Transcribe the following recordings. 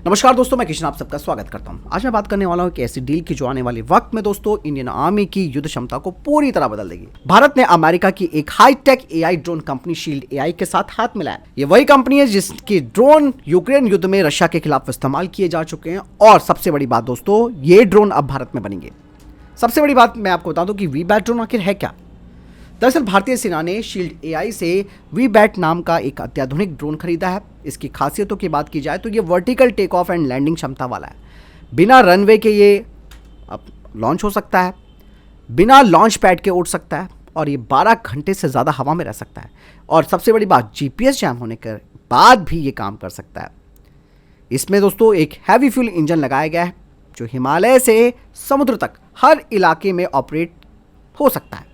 नमस्कार दोस्तों, मैं किशन आप सबका स्वागत करता हूं। आज मैं बात करने वाला हूं कि ऐसी डील की जो आने वाले वक्त में दोस्तों इंडियन आर्मी की युद्ध क्षमता को पूरी तरह बदल देगी। भारत ने अमेरिका की एक high tech AI drone company Shield AI के साथ हाथ मिलाया। ये वही कंपनी है जिसके ड्रोन यूक्रेन युद्ध में रशिया के खिलाफ इस्तेमाल किए जा चुके हैं और सबसे बड़ी बात दोस्तों, ये ड्रोन अब भारत में बनेंगे। सबसे बड़ी बात मैं आपको बता दूं कि वी-बैट ड्रोन आखिर है क्या। दरअसल भारतीय सेना ने शील्ड एआई से वी-बैट नाम का एक अत्याधुनिक ड्रोन खरीदा है। इसकी खासियतों की बात की जाए तो ये vertical take off and landing क्षमता वाला है। बिना रनवे के ये अब लॉन्च हो सकता है, बिना लॉन्च पैड के उड़ सकता है और ये 12 घंटे से ज़्यादा हवा में रह सकता है। और सबसे बड़ी बात, जीपीएस जैम होने के बाद भी ये काम कर सकता है। इसमें दोस्तों एक हैवी फ्यूल इंजन लगाया गया है जो हिमालय से समुद्र तक हर इलाके में ऑपरेट हो सकता है।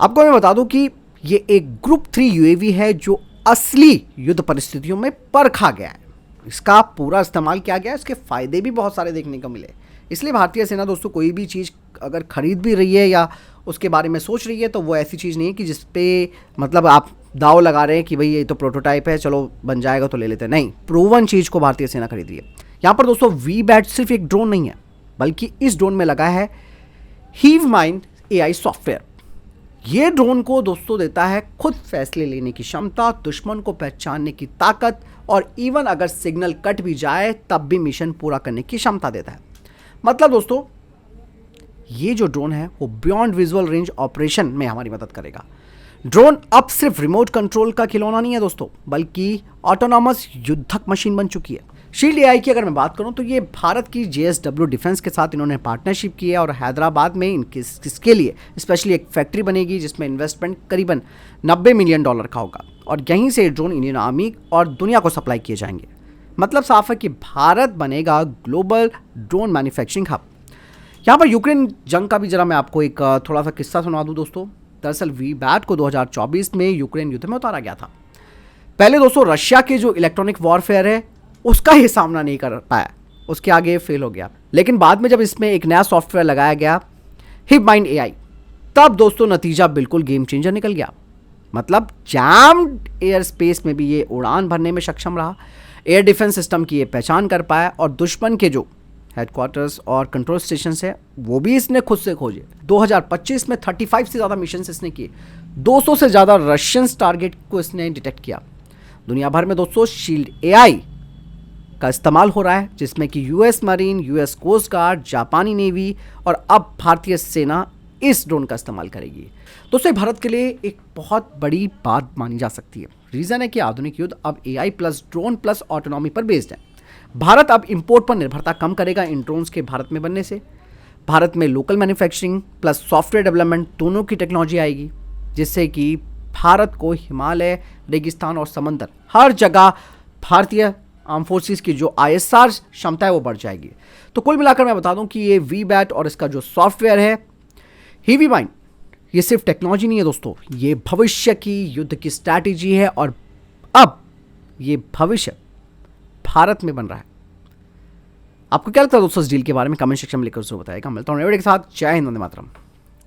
आपको मैं बता दूं कि ये एक ग्रुप 3 यूएवी है जो असली युद्ध परिस्थितियों में परखा गया है। इसका पूरा इस्तेमाल किया गया है, इसके फायदे भी बहुत सारे देखने को मिले। इसलिए भारतीय सेना दोस्तों कोई भी चीज़ अगर खरीद भी रही है या उसके बारे में सोच रही है तो वो ऐसी चीज़ नहीं है कि जिस पे मतलब आप दाव लगा रहे हैं कि भाई ये तो प्रोटोटाइप है, चलो बन जाएगा तो ले लेते हैं। नहीं, प्रूवन चीज़ को भारतीय सेना खरीद रही है। यहाँ पर दोस्तों वी-बैट सिर्फ एक ड्रोन नहीं है, बल्कि इस ड्रोन में लगा है हीव माइंड एआई सॉफ्टवेयर। ये ड्रोन को दोस्तों देता है खुद फैसले लेने की क्षमता, दुश्मन को पहचानने की ताकत और इवन अगर सिग्नल कट भी जाए तब भी मिशन पूरा करने की क्षमता देता है। मतलब दोस्तों ये जो ड्रोन है वो बियॉन्ड विजुअल रेंज ऑपरेशन में हमारी मदद करेगा। ड्रोन अब सिर्फ रिमोट कंट्रोल का खिलौना नहीं है दोस्तों, बल्कि ऑटोनॉमस युद्धक मशीन बन चुकी है। शील्ड एआई की अगर मैं बात करूं तो ये भारत की जेएसडब्ल्यू डिफेंस के साथ इन्होंने पार्टनरशिप की है और हैदराबाद में इसके लिए स्पेशली एक फैक्ट्री बनेगी जिसमें इन्वेस्टमेंट करीबन $90 मिलियन का होगा और यहीं से ड्रोन इंडियन आर्मी और दुनिया को सप्लाई किए जाएंगे। मतलब साफ है कि भारत बनेगा ग्लोबल ड्रोन मैन्युफैक्चरिंग हब। यहाँ पर यूक्रेन जंग का भी जरा मैं आपको एक थोड़ा सा किस्सा सुना दूँ दोस्तों। दरअसल वी-बैट को 2024 में यूक्रेन युद्ध में उतारा गया था। पहले दोस्तों रशिया के जो इलेक्ट्रॉनिक वॉरफेयर है उसका ही सामना नहीं कर पाया, उसके आगे फेल हो गया। लेकिन बाद में जब इसमें एक नया सॉफ्टवेयर लगाया गया हिव माइंड एआई, तब दोस्तों नतीजा बिल्कुल गेम चेंजर निकल गया। मतलब जैम्ड एयर स्पेस में भी ये उड़ान भरने में सक्षम रहा, एयर डिफेंस सिस्टम की ये पहचान कर पाया और दुश्मन के जो हेडक्वार्टर्स और कंट्रोल स्टेशन है वो भी इसने खुद से खोजे। 2025 में 35 से ज़्यादा मिशन इसने किए, 200 से ज़्यादा रशियन टारगेट को इसने डिटेक्ट किया। दुनिया भर में दोस्तों शील्ड एआई का इस्तेमाल हो रहा है, जिसमें कि US Marine, US Coast Guard, जापानी नेवी और अब भारतीय सेना इस ड्रोन का इस्तेमाल करेगी। दोस्तों भारत के लिए एक बहुत बड़ी बात मानी जा सकती है। रीज़न है कि आधुनिक युद्ध अब AI plus drone plus autonomy पर बेस्ड है। भारत अब इंपोर्ट पर निर्भरता कम करेगा इन ड्रोन्स के भारत में बनने से। भारत में local manufacturing plus software development दोनों की टेक्नोलॉजी आएगी, जिससे कि भारत को हिमालय, रेगिस्तान और समंदर हर जगह भारतीय आर्म फोर्सेस की जो ISR क्षमता है वो बढ़ जाएगी। तो कुल मिलाकर मैं बता दूं कि ये वी-बैट और इसका जो सॉफ्टवेयर है हीवी माइंड, ये सिर्फ टेक्नोलॉजी नहीं है दोस्तों, ये भविष्य की युद्ध की स्ट्रैटेजी है और अब ये भविष्य भारत में बन रहा है। आपको क्या लगता है दोस्तों इस डील के बारे में? कमेंट सेक्शन में लिखकर जरूर बताइएगा। मिलता हूं नए वीडियो के साथ। जय हिंद, वंदे मातरम।